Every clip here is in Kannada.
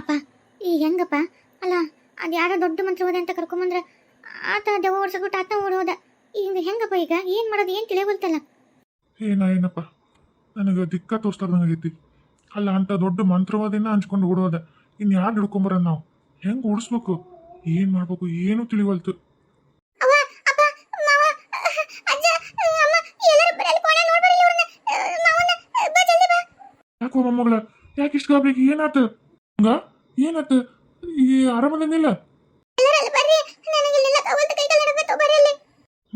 ಅಪ್ಪ ಈಗ ಹೆಂಗಪ್ಪ? ಅಲ್ಲ ಅದು ಯಾರೋ ದೊಡ್ಡ ಮಂತ್ರ ಹೋದೆ ಅಂತ ಕರ್ಕೊಂಬಂದ್ರೆ ಆತ ದೆವ್ವ ಓಡಿಸ್ಬಿಟ್ಟು ಆತ ಓಡೋದ. ಈಗ ಹೆಂಗಪ್ಪ? ಈಗ ಏನು ಮಾಡೋದು ಏನು ತಿಳಿಯೋಲ್ತಲ್ಲ. ಏನಪ್ಪ ನನಗೆ ದಿಕ್ಕ ತೋರಿಸ್ತಾರ್ದಂಗೈತಿ. ಅಲ್ಲ ಅಂತ ದೊಡ್ಡ ಮಂತ್ರವಾದಿನ ಹಂಚ್ಕೊಂಡು ಓಡೋದ. ಇನ್ನು ಯಾರು ಹಿಡ್ಕೊಂಬರ ನಾವು? ಹೆಂಗೆ ಓಡಿಸ್ಬೇಕು? ಏನು ಮಾಡ್ಬೇಕು ಏನೂ ತಿಳಿವಲ್ತು. ಯಾಕೋ ಮೊಮ್ಮಗಳ ಯಾಕೆ ಇಷ್ಟು ಗಾಬರಿಗೆ? ಏನಾತ ಹಂಗ? ಏನಾತ? ಈ ಆರಾಮದೇನಿಲ್ಲ?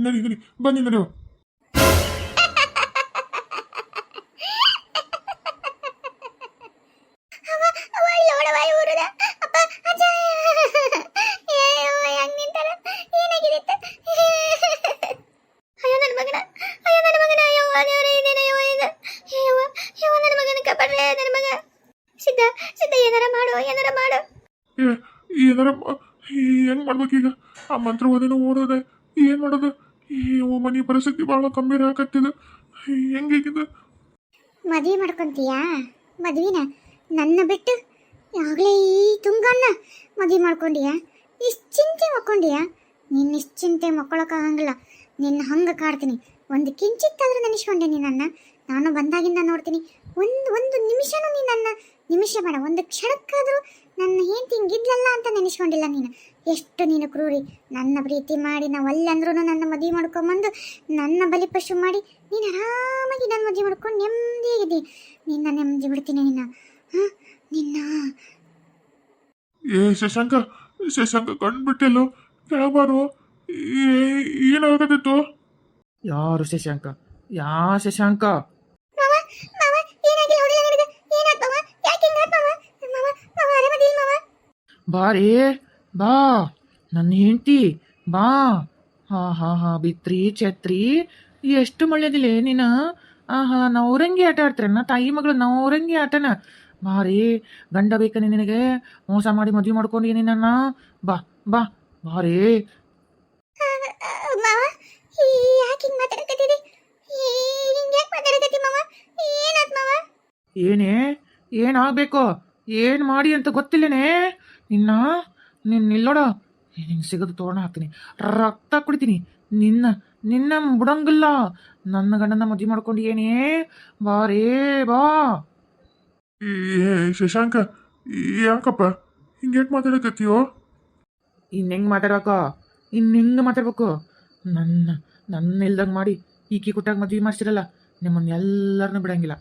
ನಡಿ ನಡಿ ಬನ್ನಿ ನಡೆಯುವ. ಏನಾರ ಹೆಂಗ್ ಮಾಡ್ಬೇಕೀಗ? ಆ ಮಂತ್ರವಾದಿನ ಓಡೋದೆ ಏನ್ ಮಾಡೋದು? ಈ ಮನೆ ಪರಿಸ್ಥಿತಿ ಬಹಳ ಗಂಭೀರ ಆಗತ್ತಿದ. ಹೆಂಗೀಗಿದು? ಮದ್ವೆ ಮಾಡ್ಕೊಂತೀಯಾ? ಮದ್ವಿನ ನನ್ನ ಬಿಟ್ಟು ಯಾವಾಗಲೇ ಈ ತುಂಗನ್ನ ಮದ್ವೆ ಮಾಡ್ಕೊಂಡಿಯಾ? ನಿಶ್ಚಿಂತೆ ಮಕ್ಕೊಂಡಿಯಾ? ನೀನು ನಿಶ್ಚಿಂತೆ ಮಕ್ಕೊಳಕ್ಕಾಗಂಗಿಲ್ಲ. ನಿನ್ನ ಹಂಗೆ ಕಾಡ್ತೀನಿ. ಒಂದು ಕಿಂಚಿತ್ತಾದ್ರೂ ನೆನೆಸ್ಕೊಂಡೆ ನೀನನ್ನ. ನಾನು ಬಂದಾಗಿಂದ ನೋಡ್ತೀನಿ. ಒಂದು ನಿಮಿಷನೂ ನೀನು ನನ್ನ ನಿಮಿಷ ಬೇಡ, ಒಂದು ಕ್ಷಣಕ್ಕಾದರೂ ನನ್ನ ಹೆಂಡತಿ ಹಿಂಗಿದ್ಲಲ್ಲ ಅಂತ ನೆನೆಸ್ಕೊಂಡಿಲ್ಲ ನೀನು. ಎಷ್ಟು ನೀನು ಕ್ರೂರಿ. ನನ್ನ ಪ್ರೀತಿ ಮಾಡಿ ನಾವು ಅಲ್ಲಂದ್ರೂ ನನ್ನ ಮದುವೆ ಮಾಡ್ಕೊಂಬಂದು ನನ್ನ ಬಲಿಪಶು ಮಾಡಿ ನೀನು ಆರಾಮಾಗಿ ನನ್ನ ಮದುವೆ ಮಾಡ್ಕೊಂಡು ನೆಮ್ಮದಿಯಾಗಿದ್ದಿ. ನಿನ್ನ ನೆಮ್ಮದಿ ಬಿಡ್ತೀನಿ ನಿನ್ನ. ನಿನ್ನ ಶಶಾಂಕ ಕಂಡ್ಬಿಟ್ಟೆಲ್ಲೋ? ಯಾವಾರು ಏನಾಗತ್ತಿತ್ತು? ಯಾರು ಶಶಾಂಕ? ಶಶಾಂಕ? ಬಾರೇ ಬಾ, ನನ್ನ ಹೆಂಡತಿ ಬಾ. ಹಾ ಬಿತ್ರಿ ಛತ್ರಿ ಎಷ್ಟು ಒಳ್ಳೇದಿಲ್ಲ ನೀನು. ನವರಂಗಿ ಆಟ ಆಡ್ತಾರನ್ನ ತಾಯಿ ಮಗಳು ನವರಂಗಿ ಆಟನ. ಬಾರಿ ಗಂಡ ಬೇಕ ನಿನಗೆ? ಮೋಸ ಮಾಡಿ ಮದುವೆ ಮಾಡ್ಕೊಂಡು ನಿನ್ನ. ಬಾ ಬಾ ಬಾರೇ. ಏನಾಗಬೇಕು? ಏನು ಮಾಡಿ ಅಂತ ಗೊತ್ತಿಲ್ಲನೇ ನಿನ್ನೋಡ ನಿನ್ನ ಸಿಗದು ತೋರಣ ಹಾಕ್ತೀನಿ, ರಕ್ತ ಕುಡಿತೀನಿ. ನಿನ್ನ ಬಿಡಂಗಿಲ್ಲ. ನನ್ನ ಗಂಡನ ಮದುವೆ ಮಾಡ್ಕೊಂಡು ಏನೇ ಬಾರೇ ಬಾ. ಶಶಾಂಕ ಯಾಕಪ್ಪ ಹಿಂಗ್ಯಾಕೆ ಮಾತಾಡಕತ್ತೀಯೋ? ಇನ್ನೆಂಗೆ ಮಾತಾಡ್ಬೇಕು? ಮಾತಾಡ್ಬೇಕು? ನನ್ನ ಇಲ್ದಂಗೆ ಮಾಡಿ ಈಕಿ ಕೊಟ್ಟಾಗ ಮದುವೆ ಮಾಡ್ಸಿರಲ್ಲ, ನಿಮ್ಮನ್ನೆಲ್ಲರನ್ನೂ ಬಿಡಂಗಿಲ್ಲ.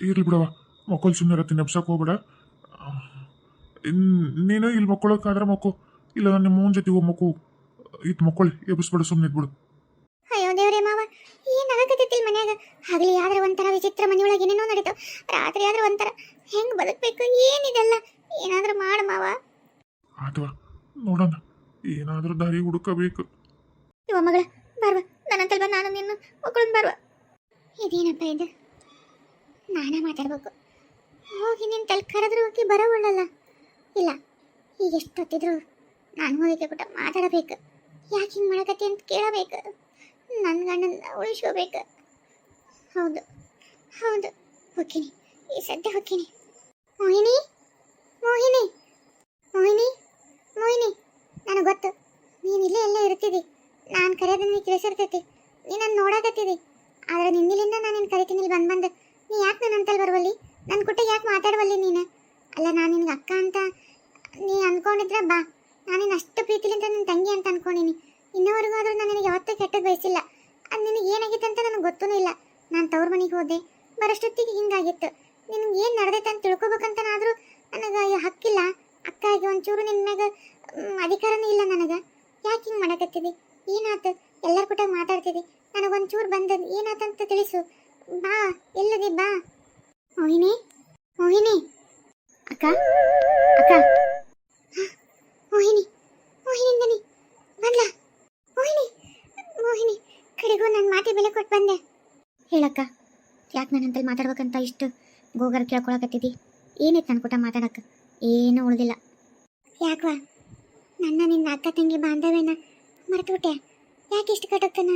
ಇರ್ಲಿ ಬಿಡವ, ಮಕ್ಕಳು ಸುಮ್ಮನೆ ನೆಪ್ಸಕ್ಕೆ ಹೋಗ್ಬೇಡ. ನೀನು ಇಲ್ಲಿ ಮಕ್ಕಳಕ್ಕಾದ್ರೆ ಮಕ್ಕೋ, ಇಲ್ಲ ನಿಮ್ಮ ಮೂನ್ ಜೊತೆ ಹೋಗಿ ಮಕ್ಕೋ. ಇದು ಮಕ್ಕಳು ಎಬ್ಬಿಸ್ಬೇಡ, ಸುಮ್ಮನೆ ಇದ್ಬಿಡು. ಅಯ್ಯೋ ದೇವ್ರೇ ಮಾವ, ಏನಾಗತ್ತಿಲ್ಲ ಮನ್ಯಾಗ. ಹಗಲಿ ಆದ್ರೆ ಒಂಥರ ವಿಚಿತ್ರ, ಮನೆಯೊಳಗೆ ಏನೇನೋ ನಡೀತಾವ. ರಾತ್ರಿ ಆದ್ರೆ ಒಂಥರ ಹೆಂಗ್ ಬದುಕಬೇಕು ಏನಿದೆಲ್ಲ? ಏನಾದ್ರೂ ಮಾಡು ಮಾವ. ಅಥವಾ ನೋಡೋಣ, ಏನಾದ್ರೂ ದಾರಿ ಹುಡುಕಬೇಕು. ಇವ ಮಗಳ ಬರ್ವ, ನನ್ನಂತಲ್ವ ನಾನು ನಿನ್ನ ಮಕ್ಕಳನ್ನ ಬರ್ವ. ಇದೇನಪ್ಪ ಇದು? ನಾನೇ ಮಾತಾಡ್ಬೇಕು. ಹೋಗಿ ನಿನ್ನ ತಲೆ ಕರೆದ್ರೂ ಹೋಗಿ ಬರೋವಳ್ಳಲ್ಲ. ಇಲ್ಲ, ಈಗ ಎಷ್ಟೊತ್ತಿದ್ರು ನಾನು ಹೋಗಿ ಕೂಡ ಮಾತಾಡಬೇಕು. ಯಾಕೆ ಹಿಂಗೆ ಮಾಡಕತ್ತಿ ಅಂತ ಕೇಳಬೇಕು. ನನ್ನ ಗಂಡನ ಉಳಿಸ್ಕೋಬೇಕು. ಹೌದು ಹೋಗ್ತೀನಿ, ಈ ಸದ್ಯ ಹೋಗ್ತೀನಿ. ಮೋಹಿನಿ ನನಗೆ ಗೊತ್ತು ನೀನು ಇಲ್ಲೇ ಎಲ್ಲ ಇರ್ತಿದ್ದಿ. ನಾನು ಕರೆಯೋದನ್ನ ಕೇಳಿಸಿರ್ತೈತಿ. ನೀ ನನ್ನ ನೋಡಕತ್ತಿದ್ದಿ. ಆದರೆ ನಿನ್ನಿಲಿಂದ ನಾನು ನಿನ್ನ ಕರಿತೀನಿ ಇಲ್ಲಿ ಬಂದು. ನೀ ಯಾಕೆ ನನ್ನ ಅಂತಲ್ಲಿ ಬರುವಲ್ಲಿ? ನನ್ನ ಕುಟ್ಟ ಯಾಕೆ ಮಾತಾಡುವಲ್ಲಿ ನೀನು? ಅಲ್ಲ, ನಾನು ನಿನ್ಗೆ ಅಕ್ಕ ಅಂತ ನೀ ಅಂದ್ಕೊಂಡಿದ್ರೆ ಬಾ. ನಾನೇನು ಅಷ್ಟು ಪ್ರೀತಿಲಿಂದ ನನ್ನ ತಂಗಿ ಅಂತ ಅಂದ್ಕೊಂಡಿನಿ. ಇನ್ನವರೆಗೂ ಆದರೂ ನಾನು ನಿನಗೆ ಯಾವತ್ತೂ ಕೆಟ್ಟದ್ದು ಬಯಸಿಲ್ಲ. ಅದು ನಿನಗೆ ಏನಾಗಿತ್ತು ಅಂತ ನನಗೆ ಗೊತ್ತೂ ಇಲ್ಲ. ನಾನು ತವ್ರ ಮನೆಗೆ ಹೋದೆ, ಬರೋಷ್ಟೊತ್ತಿಗೆ ಹಿಂಗಾಗಿತ್ತು. ನಿನಗೆ ಏನು ನಡೆದೈತೆ ಅಂತ ತಿಳ್ಕೊಬೇಕಂತನಾದರೂ ನನಗೆ ಹಕ್ಕಿಲ್ಲ. ಅಕ್ಕಾಗಿ ಒಂಚೂರು ನಿನ್ನ ಮ್ಯಾಗ ಅಧಿಕಾರನೇ ಇಲ್ಲ ನನಗೆ. ಯಾಕೆ ಹಿಂಗೆ ಮಾಡಕತ್ತಿದ್ದಿ? ಏನಾಯ್ತು? ಎಲ್ಲರ ಕೂಟ ಮಾತಾಡ್ತಿದ್ದಿ. ನನಗೊಂಚೂರು ಬಂದದ್ದು ಏನಾಯ್ತಂತ ತಿಳಿಸು. ಬಾ, ಎಲ್ಲದಿ ಬಾ. ಮೋಹಿನಿ ಅಕ್ಕ ಮೋಹಿನಿಂದನಿ ಬಂದ್ಲಾ? ಮೋಹಿನಿ ಕಡೆಗೂ ನನ್ನ ಮಾತಿ ಬೆಲೆ ಕೊಟ್ಟು ಬಂದೆ. ಹೇಳಕ್ಕ, ಯಾಕೆ ನನ್ನಂತಲ್ಲಿ ಮಾತಾಡ್ಬೇಕಂತ ಇಷ್ಟು ಗೋಗರ್ ಕೇಳ್ಕೊಳಕತ್ತಿದ್ದಿ? ಏನಿತ್ತು ನನ್ನ ಕೂಟ ಮಾತಾಡಕ್ಕೆ? ಏನೂ ಉಳಿದಿಲ್ಲ. ಯಾಕವಾ ನಿನ್ನ ಅಕ್ಕ ತಂಗಿ ಬಾಂಧವ್ಯನ ಮರೆತುಬಿಟ್ಟೆ? ಯಾಕೆ ಇಷ್ಟು ಕಟಕ್ತನ?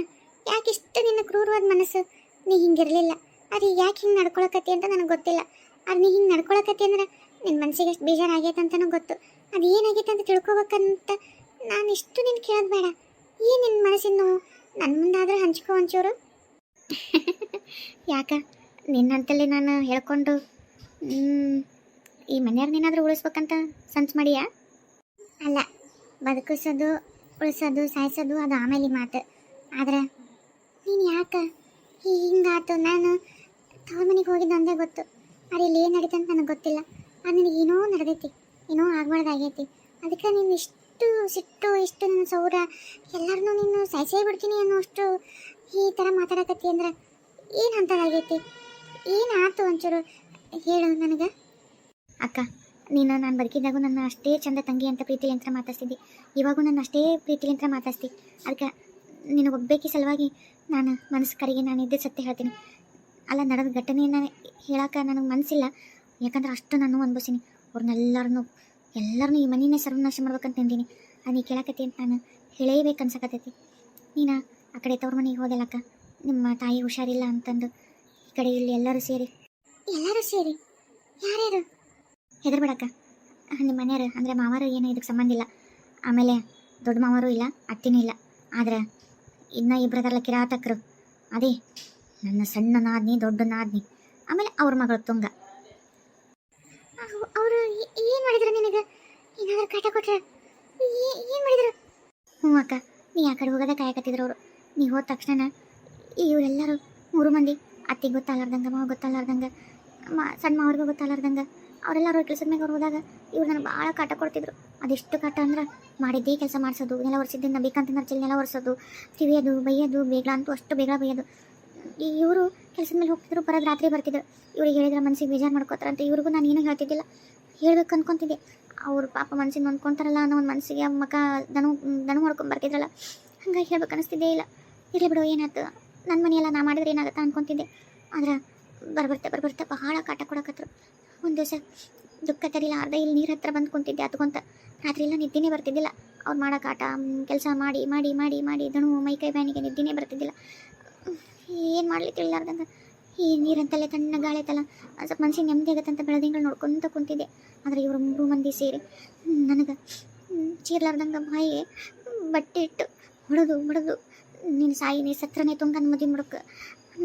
ಯಾಕಿಷ್ಟು ನಿನ್ನ ಕ್ರೂರವಾದ ಮನಸ್ಸು? ನೀ ಹಿಂಗಿರಲಿಲ್ಲ. ಅದು ಯಾಕೆ ಹಿಂಗೆ ನಡ್ಕೊಳಕತ್ತಿ ಅಂತ ನನಗೆ ಗೊತ್ತಿಲ್ಲ. ಅದು ನೀ ಹಿಂಗೆ ನಡ್ಕೊಳಕತ್ತಿ ಅಂದ್ರೆ ನಿನ್ನ ಮನಸ್ಸಿಗೆ ಎಷ್ಟು ಬೇಜಾರಾಗೈತೆ ಅಂತನೂ ಗೊತ್ತು. ಅದು ಏನಾಗೈತೆ ಅಂತ ತಿಳ್ಕೊಬೇಕಂತ ನಾನು ಇಷ್ಟು ನಿನ್ನ ಕೇಳೋದು ಬೇಡ. ಏನು ನಿನ್ನ ಮನಸ್ಸಿನ ನೋವು ನನ್ನ ಮುಂದಾದ್ರೆ ಹಂಚ್ಕೊ ಒಂಚೂರು. ಯಾಕ ನಿನ್ನಂತಲ್ಲಿ ನಾನು ಹೇಳ್ಕೊಂಡು ಈ ಮನೆಯವ್ರನ್ನೇನಾದರೂ ಉಳಿಸ್ಬೇಕಂತ ಸನ್ಸ್ ಮಾಡಿಯಾ? ಅಲ್ಲ, ಬದುಕಿಸೋದು ಉಳಿಸೋದು ಸಾಯಿಸೋದು ಅದು ಆಮೇಲೆ ಮಾತು. ಆದ್ರೆ ನೀನು ಯಾಕೆ ಹಿಂಗಾತು? ನಾನು ತವ್ರ ಮನೆಗೆ ಹೋಗಿದ್ದು ಒಂದೇ ಗೊತ್ತು. ಆದರೆ ಇಲ್ಲಿ ಏನು ನಡೀತೆ ಅಂತ ನನಗೆ ಗೊತ್ತಿಲ್ಲ. ಅದು ನಿನಗೆ ಏನೋ ನಡೆದೈತಿ, ಏನೋ ಆಗ್ಬಾರ್ದಾಗೈತಿ. ಅದಕ್ಕೆ ನೀನು ಇಷ್ಟು ಸಿಟ್ಟು, ಇಷ್ಟು ನನ್ನ ಸೌರ ಎಲ್ಲರನ್ನೂ ನೀನು ಸಾಯಿಸೇ ಬಿಡ್ತೀನಿ ಅನ್ನೋಷ್ಟು ಈ ಥರ ಮಾತಾಡಕತ್ತಿ ಅಂದ್ರೆ ಏನು ಅಂಥದ್ದಾಗೈತಿ? ಏನಾಯ್ತು ಒಂಚೂರು ಹೇಳು ನನಗೆ. ಅಕ್ಕ, ನೀನು ನಾನು ಬದುಕಿದ್ದಾಗೂ ನನ್ನ ಅಷ್ಟೇ ಚಂದ ತಂಗಿ ಅಂತ ಪ್ರೀತಿಲಿಂತ್ರ ಮಾತಾಡ್ತಿದ್ದಿ. ಇವಾಗೂ ನನ್ನ ಅಷ್ಟೇ ಪ್ರೀತಿಲಿಂತ್ರ ಮಾತಾಡ್ತಿ. ಅದಕ್ಕೆ ನಿನಗೆ ಒಬ್ಬಾಕಿ ಸಲುವಾಗಿ ನಾನು ಮನಸ್ಸು ಕರಿಗೆ ನಾನು ಇದ್ದ ಸತ್ಯ ಹೇಳ್ತೀನಿ. ಅಲ್ಲ, ನಡೆದ ಘಟನೆಯನ್ನು ಹೇಳೋಕೆ ನನಗೆ ಮನಸ್ಸಿಲ್ಲ. ಯಾಕಂದ್ರೆ ಅಷ್ಟು ನಾನು ಅನ್ಭವಿಸೀನಿ. ಅವ್ರನ್ನೆಲ್ಲರನ್ನೂ ಈ ಮನೆಯೇ ಸರ್ವನಾಶ ಮಾಡ್ಬೇಕಂತ ನಿಂತೀನಿ. ಅದು ನೀ ಕೇಳಕತ್ತಿ ಅಂತ ನಾನು ಹೇಳೇಬೇಕು ಅನ್ಸಕತ್ತೈತಿ. ನೀನು ಆ ಕಡೆ ತವ್ರ ಮನೆಗೆ ಹೋದಲ್ಲಕ್ಕ, ನಿಮ್ಮ ತಾಯಿ ಹುಷಾರಿಲ್ಲ ಅಂತಂದು ಈ ಕಡೆ ಇಲ್ಲಿ ಎಲ್ಲರೂ ಸೇರಿ ಯಾರ್ಯಾರು? ಹೆದರ್ಬೇಡಕ್ಕ, ನಿಮ್ಮ ಮನೆಯವರು ಅಂದರೆ ಮಾವರು ಏನೋ ಇದಕ್ಕೆ ಸಂಬಂಧ ಇಲ್ಲ. ಆಮೇಲೆ ದೊಡ್ಡ ಮಾವರು ಇಲ್ಲ, ಅತ್ತಿನೂ ಇಲ್ಲ. ಆದ್ರೆ ಇನ್ನೂ ಇಬ್ಬರದಲ್ಲ ಕಿರಾತಕರು. ಅದೇ ನನ್ನ ಸಣ್ಣ ನಾದ್ನಿ, ದೊಡ್ಡ ನಾದ್ನಿ, ಆಮೇಲೆ ಅವ್ರ ಮಗಳು ತುಂಗ. ಅವರು ಏನು ಮಾಡಿದ್ರು ನಿನಗೆ? ಏನಾದರೂ ಕಾಟ ಕೊಟ್ರೆ ಏನು ಮಾಡಿದ್ರು? ಹ್ಞೂ ಅಕ್ಕ, ನೀ ಆ ಕಡೆ ಹೋಗೋದೇ ಕಾಯಕತ್ತಿದ್ರು ಅವರು. ನೀ ಹೋದ ತಕ್ಷಣ ಇವರೆಲ್ಲರೂ 3 ಮಂದಿ, ಅತ್ತಿಗೆ ಗೊತ್ತಾಗ್ಲಾರ್ದಂಗೆ, ಮಾವ ಗೊತ್ತಾಗ್ಲಾರ್ದಂಗೆ, ಸಣ್ಣ ಮಾವ್ರಿಗೂ ಗೊತ್ತಾಗ್ಲಾರ್ದಂಗೆ ಅವರೆಲ್ಲರೂ ಕೆಲಸದ ಮೇಲೆ ಅವ್ರು ಹೋದಾಗ ಇವ್ರು ನನಗೆ ಭಾಳ ಕಾಟ ಕೊಡ್ತಿದ್ರು. ಅದೆಷ್ಟು ಕಾಟ ಅಂದ್ರೆ ಮಾಡಿದ್ದೇ ಕೆಲಸ ಮಾಡಿಸೋದು, ನೆಲ ಒರೆಸಿದ್ದನ್ನು ಬೇಕಂತಂದ್ರೆ ಚೆಲ್ಲಿ ನೆಲ ಒರೆಸೋದು, ತಿವಿಯೋದು, ಬೈಯೋದು, ಬೇಗ ಅಂತೂ ಅಷ್ಟು ಬೇಗ ಬೈಯೋದು. ಇವರು ಕೆಲಸದ ಮೇಲೆ ಹೋಗ್ತಿದ್ರು, ಬರೋದು ರಾತ್ರಿ ಬರ್ತಿದ್ರು. ಇವ್ರಿಗೆ ಹೇಳಿದ್ರೆ ಮನಸ್ಸಿಗೆ ಬೇಜಾರು ಮಾಡ್ಕೋತಾರಂತ ಇವ್ರಿಗೂ ನಾನು ಏನೂ ಹೇಳ್ತಿದ್ದಿಲ್ಲ. ಹೇಳ್ಬೇಕು ಅನ್ಕೊತಿದ್ದೆ. ಅವ್ರು ಪಾಪ ಮನಸ್ಸಿಗೆ ಅಂದ್ಕೊತಾರಲ್ಲ ಅನ್ನೋ ಒಂದು ಮನಸ್ಸಿಗೆ ಮಕ್ಕ ದನು ಹೊಡ್ಕೊಂಡು ಬರ್ತಿದ್ರಲ್ಲ, ಹಂಗಾಗಿ ಹೇಳ್ಬೇಕು ಅನ್ನಿಸ್ತಿದ್ದೇ ಇಲ್ಲ. ಇರಲಿ ಬಿಡು, ಏನಾಯ್ತು, ನನ್ನ ಮನೆಯೆಲ್ಲ ನಾ ಮಾಡಿದ್ರೆ ಏನಾಗುತ್ತೆ ಅಂದ್ಕೊತಿದ್ದೆ. ಆದ್ರೆ ಬರ್ಬರ್ತಾ ಬಹಳ ಕಾಟ ಕೊಡಕತ್ರು. ಒಂದು ದಿವಸ ದುಃಖ ತರಿಲಾರ್ದೆ ಇಲ್ಲಿ ನೀರು ಹತ್ರ ಬಂದು ಕುಂತಿದ್ದೆ ಅತ್ಕೊಂತ. ರಾತ್ರಿ ಎಲ್ಲ ನಿದ್ದೆನೇ ಬರ್ತಿದ್ದಿಲ್ಲ. ಅವ್ರು ಮಾಡೋ ಕಾಟ ಕೆಲಸ ಮಾಡಿ ಮಾಡಿ ಮಾಡಿ ಮಾಡಿ ದಣು ಮೈಕೈ ಬ್ಯಾನಿಗೆ ನಿದ್ದೆನೇ ಬರ್ತಿದ್ದಿಲ್ಲ. ಏನು ಮಾಡ್ಲಿಕ್ಕೆ ಇಲ್ಲಾರ್ದಂಗೆ ಈ ನೀರಂತಲ್ಲೇ ತಣ್ಣ ಗಾಳಿ ಐತಲ್ಲ, ಸ್ವಲ್ಪ ಮನ್ಸಿಗೆ ನೆಮ್ಮದಿ ಆಗತ್ತಂತ ಬೆಳದಿಂಗಳು ನೋಡ್ಕೊತ ಕುಂತಿದ್ದೆ. ಆದರೆ ಇವರು 3 ಮಂದಿ ಸೇರಿ ನನಗೆ ಚೀರ್ಲಾರ್ದಂಗೆ ಬಾಯಿಗೆ ಬಟ್ಟೆ ಇಟ್ಟು ಹೊಡೆದು ನೀನು ಸಾಯಿ, ನೀ ಸತ್ರನೇ ತುಂಗನ ಮದುವೆ ಮಾಡೋಕ್ಕೆ,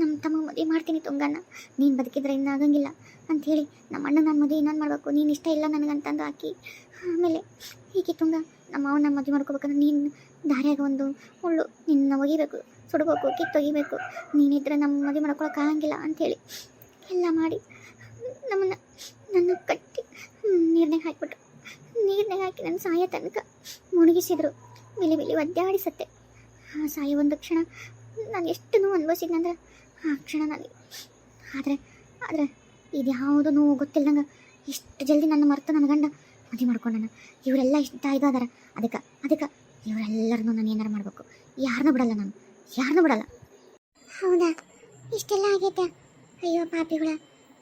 ನಮ್ಮ ತಮ್ಮ ಮದುವೆ ಮಾಡ್ತೀನಿ ತುಂಗನ, ನೀನು ಬದುಕಿದ್ರೆ ಇನ್ನೂ ಆಗಂಗಿಲ್ಲ ಅಂಥೇಳಿ ನಮ್ಮ ಅಣ್ಣ ನಾನು ಮದುವೆ ಇನ್ನೊಂದು ಮಾಡಬೇಕು, ನೀನು ಇಷ್ಟ ಇಲ್ಲ ನನಗಂತಂದು ಹಾಕಿ. ಆಮೇಲೆ ಹೀಗೆ ತುಂಗ ನಮ್ಮ ಅವನ್ನ ಮದುವೆ ಮಾಡ್ಕೋಬೇಕಂದ್ರೆ ನೀನು ದಾರ್ಯಾಗ ಒಂದು ಮುಳ್ಳು ನಿನ್ನ ಒಗಿಬೇಕು, ಸುಡಬೇಕು, ಕಿತ್ತೊಗಿಬೇಕು, ನೀನಿದ್ರೆ ನಮ್ಮ ಮದುವೆ ಮಾಡ್ಕೊಳಕ್ಕಾಗಂಗಿಲ್ಲ ಅಂಥೇಳಿ ಎಲ್ಲ ಮಾಡಿ ನನ್ನ ಕಟ್ಟಿ ನೀರ್ನಾಗ ಹಾಕಿಬಿಟ್ರು. ನೀರ್ನಾಗ ಹಾಕಿ ನನ್ನ ಸಾಯ ತನಕ ಮುಳುಗಿಸಿದ್ರು. ಬಿಲಿ ಒದ್ದಾಡಿಸತ್ತೆ. ಆ ಸಾಯ ಒಂದು ಕ್ಷಣ ನಾನು ಎಷ್ಟು ನೋವು ಅನುಭವಿಸಿದ್ನಂದ್ರೆ ಆ ಕ್ಷಣ ನನಗೆ. ಆದರೆ ಇದು ಯಾವುದು ನೋವು ಗೊತ್ತಿಲ್ಲದಂಗೆ ಇಷ್ಟು ಜಲ್ದಿ ನನ್ನ ಮರೆತು ನನ್ನ ಗಂಡ ಮದುವೆ ಮಾಡ್ಕೊಂಡನ. ಇವರೆಲ್ಲ ಇಷ್ಟ ಇದಾದಾರ. ಅದಕ್ಕೆ ಇವರೆಲ್ಲರನ್ನೂ ನಾನು ಏನಾರು ಮಾಡಬೇಕು. ಯಾರನ್ನೂ ಬಿಡಲ್ಲ, ನಾನು ಯಾರನ್ನೂ ಬಿಡಲ್ಲ. ಹೌದಾ, ಇಷ್ಟೆಲ್ಲ ಆಗೈತೆ? ಅಯ್ಯೋ ಪಾಪಿಗಳ,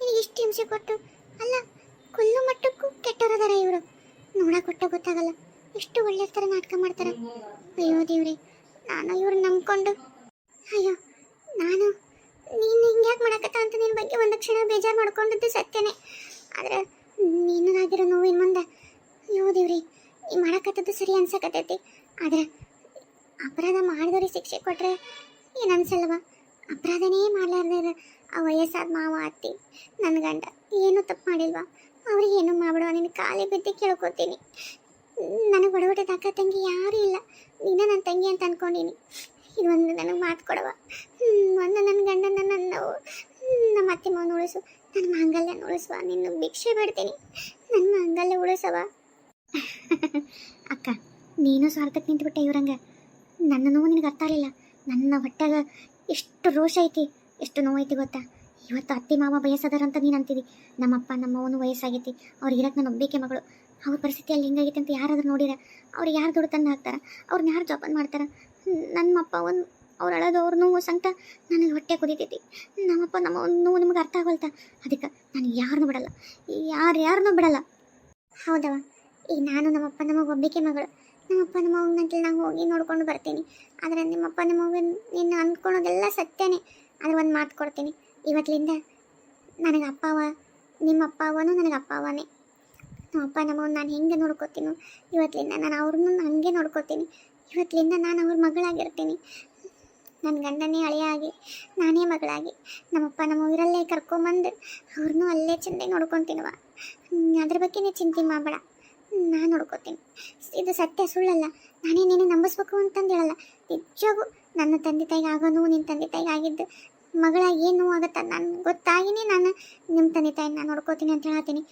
ನಿನಗೆ ಇಷ್ಟು ಹಿಂಸೆ ಕೊಟ್ಟು ಅಲ್ಲ, ಕೊಲ್ಲು ಮಟ್ಟಕ್ಕೂ ಕೆಟ್ಟವರದಾರ ಇವರು. ನೋಡಕ್ಕೆ ಗೊತ್ತಾಗಲ್ಲ, ಎಷ್ಟು ಒಳ್ಳೆ ಥರ ನಾಟಕ ಮಾಡ್ತಾರೆ. ಅಯ್ಯೋ ದೇವ್ರಿ, ನಾನು ಇವ್ರನ್ನ ನಂಬ್ಕೊಂಡು, ಅಯ್ಯೋ ನೀನು ಹಿಂಗ್ಯಾಕೆ ಮಾಡಕತ್ತ ಅಂತ ನಿನ್ನ ಬಗ್ಗೆ ಒಂದು ಕ್ಷಣ ಬೇಜಾರು ಮಾಡ್ಕೊಂಡದ್ದು ಸತ್ಯನೇ. ಆದರೆ ನೀನಾಗಿರೋ ನೋವಿನ ಮುಂದೆ ಅಯ್ಯೋ ದೇವ್ರಿ, ಈ ಮಾಡಕತ್ತದ್ದು ಸರಿ ಅನ್ಸಕತ್ತೈತಿ. ಆದರೆ ಅಪರಾಧ ಮಾಡಿದವ್ರಿಗೆ ಶಿಕ್ಷೆ ಕೊಟ್ಟರೆ ಏನು ಅನ್ಸಲ್ವ? ಅಪರಾಧನೇ ಮಾಡಲಾರ್ದಾರ ಆ ವಯಸ್ಸಾದ ಮಾವ ಅತ್ತಿ ನನ್ನ ಗಂಡ ಏನೂ ತಪ್ಪು ಮಾಡಿಲ್ವಾ? ಅವ್ರಿಗೆ ಏನೂ ಮಾಡ್ಬಿಡುವ, ನಿನ್ನ ಕಾಲಿ ಬಿದ್ದು ಕೇಳ್ಕೊತೀನಿ. ನನಗೆ ಒಡವಟದ ಅಕ್ಕ ತಂಗಿ ಯಾರೂ ಇಲ್ಲ, ನೀನು ನನ್ನ ತಂಗಿ ಅಂತ ಅಂದ್ಕೊಂಡೀನಿ. ಇದೊಂದು ನನಗೆ ಮಾತು ಕೊಡವ. ಒಂದು ನನ್ನ ಗಂಡನ ನಮ್ಮ ಅತ್ತೆ ಮಾವನ ಉಳಿಸು, ನನ್ನ ಮಾಂಗಲ್ಯನ ಉಳಿಸುವ, ನಿನ್ನ ಭಿಕ್ಷೆ ಬಿಡ್ತೀನಿ, ನನ್ನ ಮಾಂಗಲ್ಯ ಉಳಿಸವ. ಅಕ್ಕ, ನೀನು ಸ್ವಾರ್ಥಕ್ಕೆ ನಿಂತುಬಿಟ್ಟೆ ಇವ್ರಂಗೆ. ನನ್ನ ನೋವು ನಿನಗೆ ಅರ್ಥ ಆಗಲಿಲ್ಲ. ನನ್ನ ಹೊಟ್ಟೆಗ ಎಷ್ಟು ರೋಷ ಐತಿ, ಎಷ್ಟು ನೋವು ಐತಿ ಗೊತ್ತಾ? ಇವತ್ತು ಅತ್ತೆ ಮಾವ ಬಯಸದಾರಂತ ನೀನು ಅಂತಿದ್ದಿ. ನಮ್ಮಪ್ಪ ನಮ್ಮವನು ವಯಸ್ಸಾಗೈತಿ, ಅವ್ರಿಗೆ ಇರಕ್ಕೆ ನಾನು ಒಬ್ಬೇಕೆ ಮಗಳು. ಅವ್ರ ಪರಿಸ್ಥಿತಿಯಲ್ಲಿ ಹಿಂಗಾಗೈತೆ ಅಂತ ಯಾರಾದ್ರೂ ನೋಡಿರ? ಅವ್ರಿಗೆ ಯಾರು ದುಡ್ಡು ತಂದು ಹಾಕ್ತಾರೆ? ಅವ್ರನ್ನ ಯಾರು ಜೋಪಾನ ಮಾಡ್ತಾರೆ? ನಮ್ಮಪ್ಪ ಅವ್ರು ಅಳೋದು, ಅವ್ರ ನೋವು ಸಂಕಟ ನನಗೆ ಹೊಟ್ಟೆ ಕುದೀತೈತಿ. ನಮ್ಮಪ್ಪ ನಮ್ಮ ನೋವು ನಿಮ್ಗೆ ಅರ್ಥ ಆಗೋಲ್ತಾ? ಅದಕ್ಕೆ ನಾನು ಯಾರನ್ನೂ ಬಿಡಲ್ಲ, ಯಾರನ್ನೂ ಬಿಡಲ್ಲ. ಹೌದವ, ಈಗ ನಾನು ನಮ್ಮಪ್ಪ ನಮಗೆ ಒಬ್ಬೇಕೆ ಮಗಳು. ನಮ್ಮಪ್ಪ ನಮ್ಮ ಅವ್ನಂತಲ್ಲಿ ನಾನು ಹೋಗಿ ನೋಡ್ಕೊಂಡು ಬರ್ತೀನಿ. ಆದರೆ ನಿಮ್ಮಪ್ಪ ನಮಗೆ ನಿನ್ನ ಅಂದ್ಕೊಳೋದೆಲ್ಲ ಸತ್ಯನೇ. ಆದರೆ ಒಂದು ಮಾತು ಕೊಡ್ತೀನಿ, ಇವತ್ತಿನಿಂದ ನನಗೆ ಅಪ್ಪ ಅವ, ನಿಮ್ಮ ಅಪ್ಪ ಅವನು ನನಗೆ ಅಪ್ಪ ಅವನೇ. ನಮ್ಮ ಅಪ್ಪ ನಮ್ಮವ್ನು ನಾನು ಹೆಂಗೆ ನೋಡ್ಕೋತೀನೋ ಇವತ್ತಿನಿಂದ ನಾನು ಅವ್ರನ್ನೂ ಹಾಗೆ ನೋಡ್ಕೋತೀನಿ. ಇವತ್ತಿನಿಂದ ನಾನು ಅವ್ರ ಮಗಳಾಗಿರ್ತೀನಿ. ನನ್ನ ಗಂಡನೇ ಅಳಿಯಾಗಿ ನಾನೇ ಮಗಳಾಗಿ ನಮ್ಮಪ್ಪ ನಮ್ಮ ಊರಲ್ಲೇ ಕರ್ಕೊಂಬಂದು ಅವ್ರನ್ನೂ ಅಲ್ಲೇ ಚೆಂದ ನೋಡ್ಕೊತೀನವ. ಅದ್ರ ಬಗ್ಗೆ ನೀ ಚಿಂತೆ ಮಾಡಬೇಡ, ನಾನು ನೋಡ್ಕೋತೀನಿ. ಇದು ಸತ್ಯ, ಸುಳ್ಳಲ್ಲ. ನಾನೇ ನೀನು ನಂಬಿಸ್ಬೇಕು ಅಂತಂದು ಹೇಳಲ್ಲ. ನಿಜವಾಗೂ ನನ್ನ ತಂದೆ ತಾಯಿಗೆ ಆಗೋ ನೋವು ನಿನ್ನ ತಂದೆ ತಾಯಿಗೆ ಆಗಿದ್ದು ಮಗಳಾಗಿ ಏನು ನೋವು ಆಗುತ್ತ ನಾನು ಗೊತ್ತಾಗಿನೇ ನಾನು ನಿಮ್ಮ ತಂದೆ ತಾಯಿನ ನಾನು ನೋಡ್ಕೋತೀನಿ ಅಂತ ಹೇಳ್ತೀನಿ.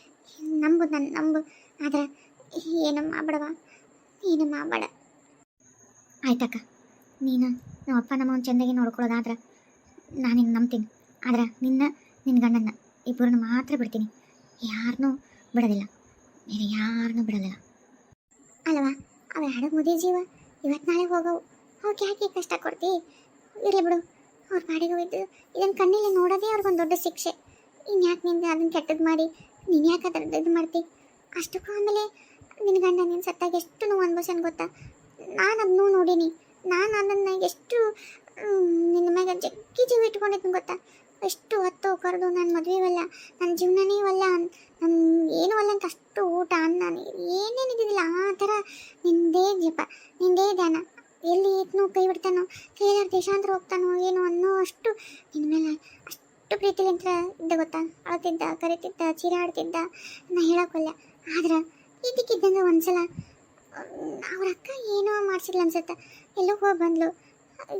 ನಂಬು, ನನ್ನ ನಂಬು. ಆದ್ರೆ ಏನು ಮಾಡಬೇಡವ, ಏನು ಮಾಡಬೇಡ. ಆಯ್ತಕ್ಕ, ನೀನು ನಮ್ಮ ಅಪ್ಪ ನಮ್ಮ ಚೆಂದಾಗಿ ನೋಡ್ಕೊಳ್ಳೋದಾದ್ರೆ ನಾನು ನಿನ್ನ ನಂಬ್ತೀನಿ. ಆದ್ರೆ ನಿನ್ನ ಗಂಡನ್ನ ಇಬ್ಬರನ್ನ ಮಾತ್ರ ಬಿಡ್ತೀನಿ, ಯಾರನ್ನೂ ಬಿಡೋದಿಲ್ಲ, ಬೇರೆ ಯಾರನ್ನೂ ಬಿಡೋದಿಲ್ಲ. ಅಲ್ವಾ, ಅವ ಎರಡು ಮುದಿ ಜೀವ ಇವತ್ತು ನಾಳೆ ಹೋಗವು, ಅವಕ್ಕೆ ಯಾಕೆ ಕಷ್ಟ ಕೊಡ್ತಿ? ಇರಲಿ ಬಿಡು, ಅವ್ರ ಪಾಡಿಗೆ ಹೋಯ್ತು. ಇದನ್ನು ಕಣ್ಣಲ್ಲಿ ನೋಡೋದೇ ಅವ್ರಿಗೊಂದು ದೊಡ್ಡ ಶಿಕ್ಷೆ. ಇನ್ಯಾಕೆ ನಿಂಗೆ ಅದನ್ನು ಕೆಟ್ಟದ್ದು ಮಾಡಿ ನೀನು ಯಾಕೆ ಅದರದ್ದು ಇದು ಮಾಡ್ತಿ? ಅಷ್ಟಕ್ಕೂ ಆಮೇಲೆ ನಿನ್ನ ಗಂಡ ನೀನು ಸತ್ತಾಗ ಎಷ್ಟು ನೋವು ಅನ್ಭವಿಸನ್ ಗೊತ್ತಾ? ನಾನು ಅದನ್ನೂ ನೋಡೀನಿ. ನಾನು ಅದನ್ನು ಎಷ್ಟು ನಿನ್ನ ಮ್ಯಾಗ ಜಗ್ಗಿ ಜೀವ ಇಟ್ಕೊಂಡಿದ್ದೀನಿ ಗೊತ್ತಾ? ಎಷ್ಟು ಹೊತ್ತು ಕರೆದು ನನ್ನ ಮದುವೆವಲ್ಲ, ನನ್ನ ಜೀವನನೇ ಇವಲ್ಲ, ನನ್ನ ಏನೂ ಅಲ್ಲ ಅಂತ ಅಷ್ಟು ಊಟ ಅನ್ನ ಏನೇನಿದ್ದಿಲ್ಲ ಆ ಥರ ನಿಂದೇ ಜಪ, ನಿಂದೇ ಧ್ಯಾನ. ಎಲ್ಲಿ ಏತ್ನೋ ಕೈ ಬಿಡ್ತಾನೋ, ಕೈಲಾರ ದೇಶಾಂತರ ಹೋಗ್ತಾನೋ ಏನೋ ಅನ್ನೋ ಅಷ್ಟು ನಿನ್ನ ಮೇಲೆ ಅಷ್ಟು ಪ್ರೀತಿಲಿಂತ ಇದ್ದ ಗೊತ್ತಾ? ಅಳ್ತಿದ್ದ, ಕರಿತಿದ್ದ, ಚೀರಾಡ್ತಿದ್ದ, ನಾ ಹೇಳೋಕ್ಕಲ್ಲ. ಆದ್ರೆ ಇದಕ್ಕಿದ್ದಂಗೆ ಒಂದ್ಸಲ ಅವ್ರ ಅಕ್ಕ ಏನೋ ಮಾಡಿಸಿದ್ಲು ಅನ್ಸುತ್ತೆ. ಎಲ್ಲೋ ಹೋಗಿ ಬಂದ್ಲು,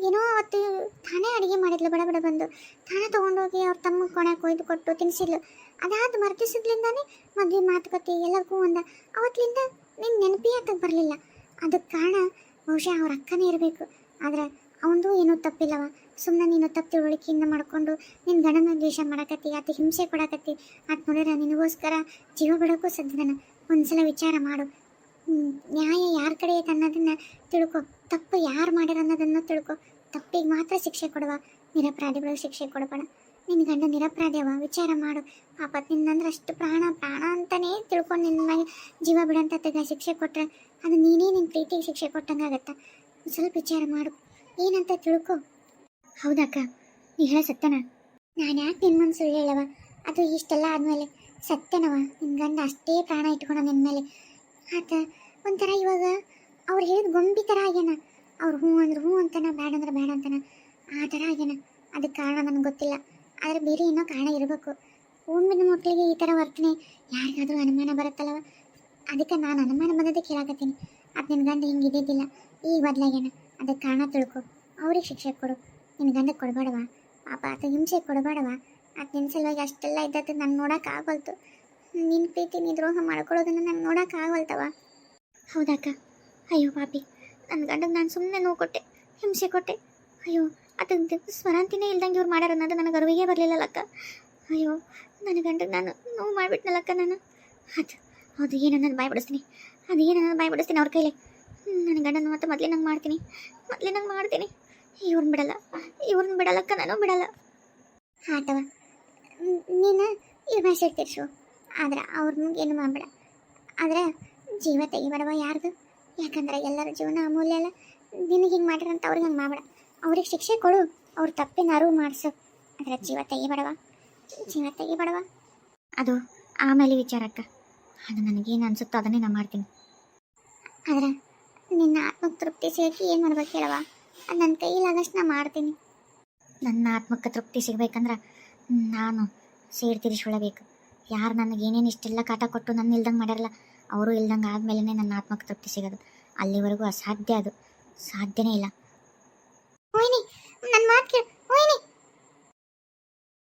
ಏನೋ ಅವತ್ತು ತಾನೇ ಅಡುಗೆ ಮಾಡಿದ್ಲು, ಬಡ ಬಡ ಬಂದು ತಾನೇ ತೊಗೊಂಡೋಗಿ ಅವ್ರ ತಮ್ಮ ಕೊನೆಗೆ ಕೊಯ್ದು ಕೊಟ್ಟು ತಿನ್ನಿಸಿದ್ಲು. ಅದಾದ ಮರ್ದಿಸಿದ್ಲಿಂದಾನೇ ಮದುವೆ ಮಾತುಕತೆ ಎಲ್ಲರಿಗೂ ಅವತ್ತಿಂದ ನಿನ್ನ ನೆನಪೇ ಯಾಕೆ ಬರಲಿಲ್ಲ? ಅದಕ್ಕೆ ಕಾರಣ ಬಹುಶಃ ಅವ್ರ ಅಕ್ಕನೇ ಇರಬೇಕು. ಆದರೆ ಅವನದು ಏನೂ ತಪ್ಪಿಲ್ಲವ. ಸುಮ್ಮನೆ ನೀನು ತಪ್ಪು ತಿಳುವಳಿಕೆಯಿಂದ ಮಾಡಿಕೊಂಡು ನಿನ್ನ ಗಂಡನ ದ್ವೇಷ ಮಾಡಕತ್ತಿ, ಆತ ಹಿಂಸೆ ಕೊಡಕತ್ತಿ. ಅದು ನೋಡಿದ್ರೆ ನಿನಗೋಸ್ಕರ ಜೀವ ಬಿಡೋಕ್ಕೂ ಸದ್ಯದನ. ಒಂದ್ಸಲ ವಿಚಾರ ಮಾಡು. ನ್ಯಾಯ ಯಾರ ಕಡೆ ಐತೆ ಅನ್ನೋದನ್ನು ತಿಳ್ಕೊ, ತಪ್ಪು ಯಾರು ಮಾಡ್ಯಾರ ಅನ್ನೋದನ್ನು ತಿಳ್ಕೊ. ತಪ್ಪಿಗೆ ಮಾತ್ರ ಶಿಕ್ಷೆ ಕೊಡುವ, ನಿರಪರಾಧಿಗಳಿಗೆ ಶಿಕ್ಷೆ ಕೊಡಬೇಡ. ನಿನ್ನ ಗಂಡ ನಿರಪರಾಧಿಯವ, ವಿಚಾರ ಮಾಡು. ಪಾಪ ನಿನ್ನಂದ್ರೆ ಅಷ್ಟು ಪ್ರಾಣ ಅಂತಲೇ ತಿಳ್ಕೊಂಡು ನಿನ್ನ ಮ್ಯಾಗೆ ಜೀವ ಬಿಡಂತಗ ಶಿಕ್ಷೆ ಕೊಟ್ಟರೆ ಅದು ನೀನೇ ನಿನ್ನ ಪ್ರೀತಿಗೆ ಶಿಕ್ಷೆ ಕೊಟ್ಟಂಗಾಗತ್ತ. ಸ್ವಲ್ಪ ವಿಚಾರ ಮಾಡು, ಏನಂತ ತಿಳ್ಕೊ. ಹೌದಕ್ಕ, ನೀ ಹೇಳ ಸತ್ಯನ? ನಾನು ಯಾಕೆ ನಿನ್ನ ಮನಸ್ಸು ಹೇಳವ? ಅದು ಇಷ್ಟೆಲ್ಲ ಆದಮೇಲೆ ಸತ್ಯನವ, ನಿನ್ನ ಗಂಡ ಅಷ್ಟೇ ಪ್ರಾಣ ಇಟ್ಕೊಳ ನಿನ್ನ ಮೇಲೆ. ಆತ ಒಂಥರ ಇವಾಗ ಅವ್ರು ಹೇಳಿದ ಗೊಂಬಿ ಥರ ಆಗ್ಯಾನ. ಅವ್ರು ಹ್ಞೂ ಅಂದ್ರೆ ಹ್ಞೂ ಅಂತಾನ, ಬೇಡ ಅಂದ್ರೆ ಬೇಡ ಅಂತಾನ, ಆ ಥರ ಆಗ್ಯಾನ. ಅದಕ್ಕೆ ಕಾರಣ ನನಗೆ ಗೊತ್ತಿಲ್ಲ, ಆದರೆ ಬೇರೆ ಏನೋ ಕಾರಣ ಇರಬೇಕು. ಒಮ್ಮಿನ ಮಕ್ಕಳಿಗೆ ಈ ಥರ ವರ್ತನೆ ಯಾರಿಗಾದರೂ ಅನುಮಾನ ಬರುತ್ತಲ್ಲವ, ಅದಕ್ಕೆ ನಾನು ಅನುಮಾನ ಬಂದದಕ್ಕೆ ಹೇಳಾಕತ್ತೀನಿ. ಅದು ನಿನ್ನ ಗಂಡ ಹಿಂಗೆ ಇದ್ದಿದ್ದಿಲ್ಲ, ಈಗ ಬದಲಾಗ್ಯಾನ. ಅದಕ್ಕೆ ಕಾರಣ ತಿಳ್ಕೊ, ಅವ್ರಿಗೆ ಶಿಕ್ಷೆ ಕೊಡು. ನಿನ್ನ ಗಂಡಕ್ಕೆ ಕೊಡಬೇಡವ, ಪಾಪ ಆತ ಹಿಂಸೆ ಕೊಡಬೇಡವ. ಅದು ನಿನ್ನ ಸಲುವಾಗಿ ಅಷ್ಟೆಲ್ಲ ಇದ್ದದ್ದು ನಾನು ನೋಡೋಕ್ಕಾಗಲ್ತು. ನಿನ್ನ ಪ್ರೀತಿ ನೀ ದ್ರೋಹ ಮಾಡ್ಕೊಳ್ಳೋದನ್ನು ನಾನು ನೋಡೋಕ್ಕಾಗಲ್ತವ. ಹೌದಕ್ಕ, ಅಯ್ಯೋ ಪಾಪಿ, ನನ್ನ ಗಂಡಗೆ ನಾನು ಸುಮ್ಮನೆ ನೋವು ಕೊಟ್ಟೆ, ಹಿಂಸೆ ಕೊಟ್ಟೆ. ಅಯ್ಯೋ, ಅದಕ್ಕೆ ಸ್ವರಾಂತಿನೇ ಇಲ್ದಂಗೆ ಇವ್ರು ಮಾಡ್ಯಾರ ಅನ್ನೋದು ನನಗೆ ಅರಿವಿಗೆ ಬರಲಿಲ್ಲಕ್ಕ. ಅಯ್ಯೋ, ನನ್ನ ಗಂಡಗೆ ನಾನು ನೋವು ಮಾಡಿಬಿಟ್ನಲ್ಲಕ್ಕ ನಾನು. ಅದು ಏನನ್ನೋದು ಬಾಯ್ ಬಿಡಿಸ್ತೀನಿ, ಅದು ಏನನ್ನೋದು ಬಾಯ್ ಬಿಡಿಸ್ತೀನಿ ಅವ್ರ ಕೈಲಿ. ನನ್ನ ಗಂಡನ ಮತ್ತೆ ಮೊದಲಿನಂಗೆ ಮಾಡ್ತೀನಿ. ಇವ್ರನ್ನ ಬಿಡಲ್ಲಕ್ಕ, ನಾನು ಬಿಡಲ್ಲ. ಆತವ, ನೀನು ಇವ್ರ ಮೆಸೇಜ್ ತಿರ್ಸು, ಆದ್ರೆ ಅವ್ರನ್ನ ಏನು ಮಾಡಬೇಡ. ಆದರೆ ಜೀವ ತೆಗಿಬೇಡವ ಯಾರ್ದು, ಯಾಕಂದ್ರೆ ಎಲ್ಲರ ಜೀವನ ಅಮೂಲ್ಯ ಅಲ್ಲ. ನಿನಗೆ ಹಿಂಗೆ ಮಾಡ್ಯಾರಂತ ಅವ್ರಿಗೆ ಹಂಗೆ ಮಾಡಬೇಡ. ಅವ್ರಿಗೆ ಶಿಕ್ಷೆ ಕೊಡು, ಅವ್ರ ತಪ್ಪಿನ ಅರಿವು ಮಾಡಿಸು. ಆದರೆ ಜೀವ ತೆಗಿಬೇಡವ. ಅದು ಆಮೇಲೆ ವಿಚಾರಕ್ಕ, ಅದು ನನಗೇನು ಅನಿಸುತ್ತೋ ಅದನ್ನೇ ನಾನು ಮಾಡ್ತೀನಿ. ಆದರೆ ನಿನ್ನ ಆತ್ಮಕ್ಕೆ ತೃಪ್ತಿ ಸಿಗೋಕ್ಕೆ ಏನು ಮಾಡ್ಬೇಕು ಹೇಳವ? ಅದು ನನ್ನ ಕೈಲಾಗಷ್ಟು ನಾನು ಮಾಡ್ತೀನಿ. ನನ್ನ ಆತ್ಮಕ್ಕೆ ತೃಪ್ತಿ ಸಿಗ್ಬೇಕಂದ್ರೆ ನಾನು ಸೇಡ್ ತೀರಿಸ್ಕೊಳ್ಳಬೇಕು. ಯಾರು ನನಗೆ ಏನೇನು ಇಷ್ಟೆಲ್ಲ ಕಾಟ ಕೊಟ್ಟು ನನ್ನ ಇಲ್ದಂಗೆ ಮಾಡ್ಯಾರಲ್ಲ, ಅವರು ಇಲ್ದಂಗೆ ಆದಮೇಲೆ ನನ್ನ ಆತ್ಮಕ್ಕೆ ತೃಪ್ತಿ ಸಿಗೋದು. ಅಲ್ಲಿವರೆಗೂ ಅಸಾಧ್ಯ, ಅದು ಸಾಧ್ಯನೇ ಇಲ್ಲ.